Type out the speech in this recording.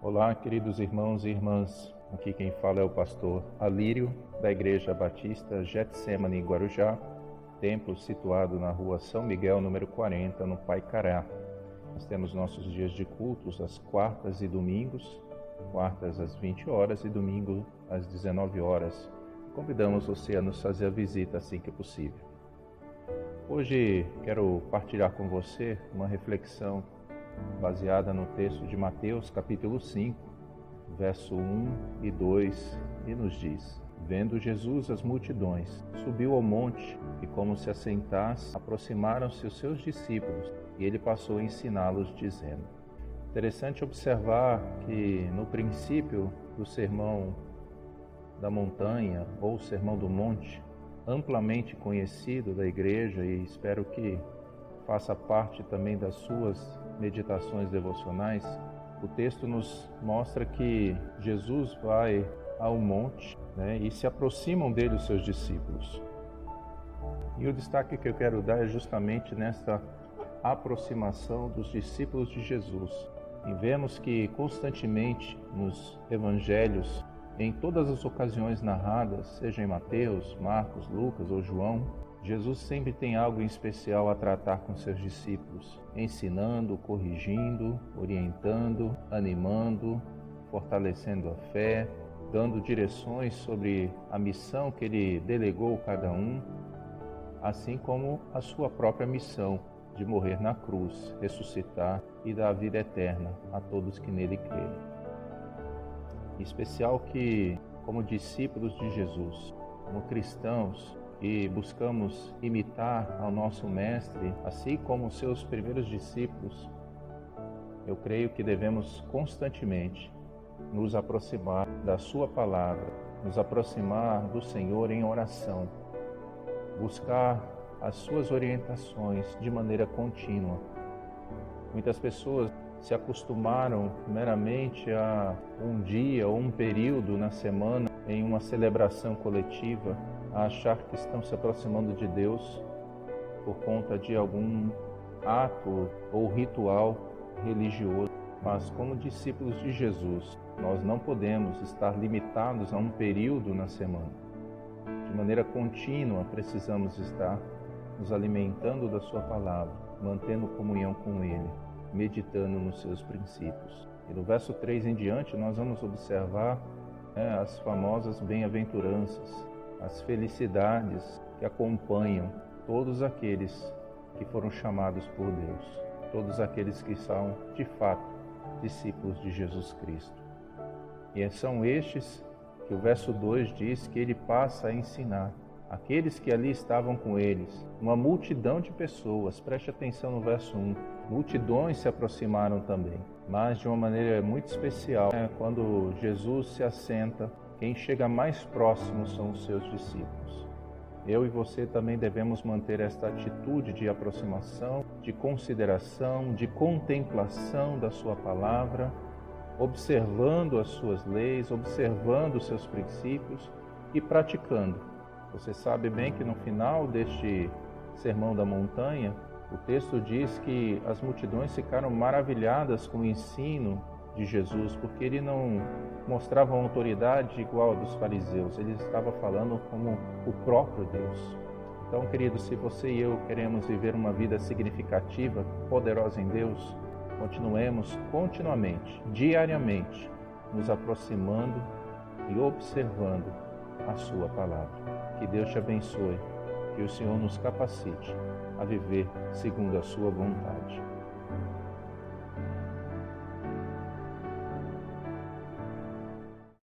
Olá, queridos irmãos e irmãs. Aqui quem fala é o pastor Alírio, da Igreja Batista Getsemane, Guarujá, templo situado na rua São Miguel, número 40, no Paicará. Nós temos nossos dias de cultos às quartas e domingos, quartas às 20 horas e domingo às 19 horas. Convidamos você a nos fazer a visita assim que possível. Hoje quero partilhar com você uma reflexão baseada no texto de Mateus, capítulo 5, verso 1 e 2, e nos diz: Vendo Jesus as multidões, subiu ao monte, e como se assentasse, aproximaram-se os seus discípulos, e ele passou a ensiná-los, dizendo. Interessante observar que no princípio do Sermão da Montanha, ou Sermão do Monte, amplamente conhecido da igreja, e espero que faça parte também das suas meditações devocionais, o texto nos mostra que Jesus vai ao monte, e se aproximam dele os seus discípulos. E o destaque que eu quero dar é justamente nesta aproximação dos discípulos de Jesus. E vemos que constantemente nos evangelhos, em todas as ocasiões narradas, seja em Mateus, Marcos, Lucas ou João, Jesus sempre tem algo em especial a tratar com seus discípulos, ensinando, corrigindo, orientando, animando, fortalecendo a fé, dando direções sobre a missão que ele delegou a cada um, assim como a sua própria missão de morrer na cruz, ressuscitar e dar a vida eterna a todos que nele crerem. Em especial que, como discípulos de Jesus, como cristãos, e buscamos imitar ao nosso Mestre, assim como os seus primeiros discípulos, eu creio que devemos constantemente nos aproximar da sua palavra, nos aproximar do Senhor em oração, buscar as suas orientações de maneira contínua. Muitas pessoas se acostumaram meramente a um dia ou um período na semana em uma celebração coletiva, a achar que estão se aproximando de Deus por conta de algum ato ou ritual religioso. Mas como discípulos de Jesus, nós não podemos estar limitados a um período na semana. De maneira contínua, precisamos estar nos alimentando da sua palavra, mantendo comunhão com Ele, meditando nos seus princípios. E no verso 3 em diante, nós vamos observar as famosas bem-aventuranças, as felicidades que acompanham todos aqueles que foram chamados por Deus, todos aqueles que são, de fato, discípulos de Jesus Cristo. E são estes que o verso 2 diz que ele passa a ensinar. Aqueles que ali estavam com eles, uma multidão de pessoas, preste atenção no verso 1, multidões se aproximaram também, mas de uma maneira muito especial, quando Jesus se assenta, quem chega mais próximo são os seus discípulos. Eu e você também devemos manter esta atitude de aproximação, de consideração, de contemplação da sua palavra, observando as suas leis, observando os seus princípios e praticando. Você sabe bem que no final deste Sermão da Montanha, o texto diz que as multidões ficaram maravilhadas com o ensino de Jesus, porque ele não mostrava uma autoridade igual a dos fariseus, ele estava falando como o próprio Deus. Então, queridos, se você e eu queremos viver uma vida significativa, poderosa em Deus, continuemos continuamente, diariamente, nos aproximando e observando a sua palavra. Que Deus te abençoe, que o Senhor nos capacite a viver segundo a sua vontade.